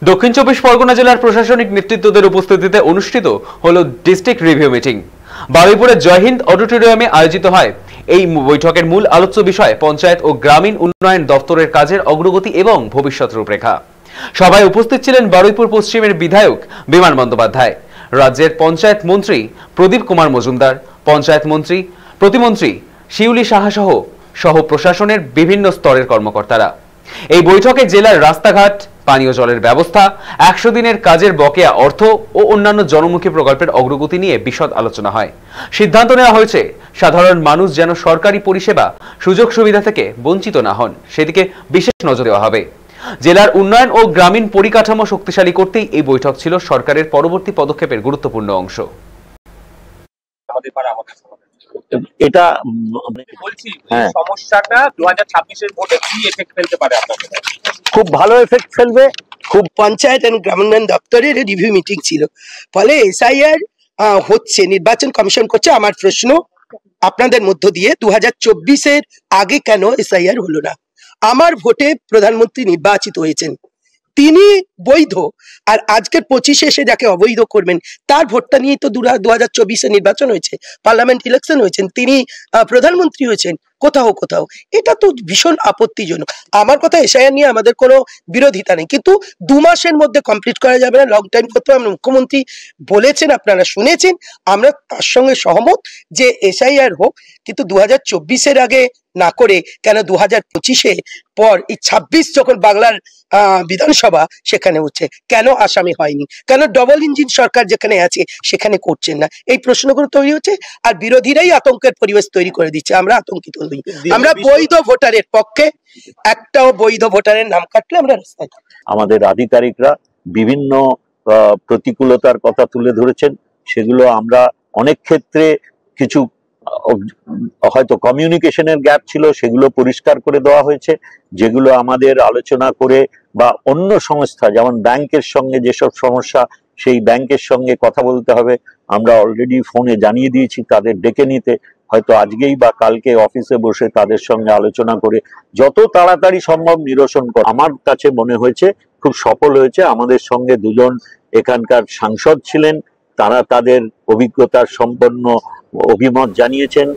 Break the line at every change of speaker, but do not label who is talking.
দক্ষিণ চব্বিশ পরগনা জেলার প্রশাসনিক নেতৃত্বদের উপস্থিতিতে অনুষ্ঠিত হলো ডিস্ট্রিক্ট রিভিউ মিটিং। বারুইপুরের জয়হিন্দ অডিটোরিয়ামে আয়োজিত হয় এই বৈঠকের মূল আলোচ্য বিষয় পঞ্চায়েত ও গ্রামীণ উন্নয়ন দপ্তরের কাজের অগ্রগতি এবং ভবিষ্যৎ রূপরেখা। সভায় উপস্থিত ছিলেন বারুইপুর পশ্চিমের বিধায়ক বিমান বন্দ্যোপাধ্যায়, রাজ্যের পঞ্চায়েত মন্ত্রী প্রদীপ কুমার মজুমদার, পঞ্চায়েত মন্ত্রী প্রতিমন্ত্রী শিউলি সাহা সহ প্রশাসনের বিভিন্ন স্তরের কর্মকর্তারা। এই বৈঠকে জেলার রাস্তাঘাট, পানীয় জলের ব্যবস্থা, 100 দিনের কাজের বকেয়া অর্থ ও অন্যান্য জনমুখী প্রকল্পের অগ্রগতি নিয়ে বিশদ আলোচনা হয়। সিদ্ধান্ত নেওয়া হয়েছে সাধারণ মানুষ যেন সরকারি পরিষেবা সুযোগ সুবিধা থেকে বঞ্চিত না হন, সেদিকে বিশেষ নজর দেওয়া হবে। জেলার উন্নয়ন ও গ্রামীণ পরিকাঠামো শক্তিশালী করতেই এই বৈঠক ছিল সরকারের পরবর্তী পদক্ষেপের গুরুত্বপূর্ণ অংশ।
এটা
বলছি সমস্যাটা 2026 এর ভোটে কি এফেক্ট ফেলতে পারে আপনাদের?
খুব ভালো এফেক্ট ফেলবে।
খুব পঞ্চায়েত এবং গ্রামোন্নয়ন দপ্তরের রিভিউ মিটিং ছিল, ফলে এসআইআর হচ্ছে, নির্বাচন কমিশন করছে। আমার প্রশ্ন আপনাদের মধ্য দিয়ে, 2024-এর আগে কেন এসআইআর হলো না? আমার ভোটে প্রধানমন্ত্রী নির্বাচিত হয়েছেন, তিনি বৈধ, আর আজকের 25-এ এসে যাকে অবৈধ করবেন তার ভোটটা নিয়েই তো 2024-এ নির্বাচন হয়েছে, পার্লামেন্ট ইলেকশন হয়েছেন, তিনি প্রধানমন্ত্রী হয়েছেন। কোথাও এটা তো ভীষণ আপত্তিজনক। আমার কথা, এসআইআর নিয়ে আমাদের কোনো বিরোধিতা নেই, কিন্তু 2 মাসের মধ্যে কমপ্লিট করা যাবে না, লং টাইম করতে হবে। মুখ্যমন্ত্রী বলেছেন, আপনারা শুনেছেন, আমরা তার সঙ্গে সহমত যে এসআইআর হোক, কিন্তু 2024-এর আগে না করে কেন 2025-এ পর এই 26 যখন বাংলার বিধানসভা সেখানে হচ্ছে, কেন আসামে হয়নি? কেন ডবল ইঞ্জিন সরকার যেখানে আছে সেখানে করছেন না? এই প্রশ্নগুলো তৈরি হচ্ছে, আর বিরোধীরাই আতঙ্কের পরিবেশ তৈরি করে দিচ্ছে। আমরা আতঙ্কিত নই, আমরা বৈধ ভোটারের পক্ষে। একটাও বৈধ ভোটারের নাম কাটলে আমরা রাস্তায়।
আমাদের আধিকারিকরা বিভিন্ন প্রতিকূলতার কথা তুলে ধরেছেন, সেগুলো আমরা অনেক ক্ষেত্রে কিছু হয়তো কমিউনিকেশনের গ্যাপ ছিল, সেগুলো পরিষ্কার করে দেওয়া হয়েছে। যেগুলো আমাদের আলোচনা করে বা অন্য সংস্থা যেমন ব্যাংকের সঙ্গে যেসব সমস্যা, সেই ব্যাংকের সঙ্গে কথা বলতে হবে, আমরা অলরেডি ফোনে জানিয়ে দিয়েছি তাদের ডেকে নিতে। হয়তো আজকেই বা কালকে অফিসে বসে তাদের সঙ্গে আলোচনা করে যত তাড়াতাড়ি সম্ভব নিরসন করা। আমার কাছে মনে হয়েছে খুব সফল হয়েছে। আমাদের সঙ্গে 2 জন এখানকার সাংসদ ছিলেন, তারা তাদের অভিজ্ঞতার সম্পন্ন অভিমত জানিয়েছেন।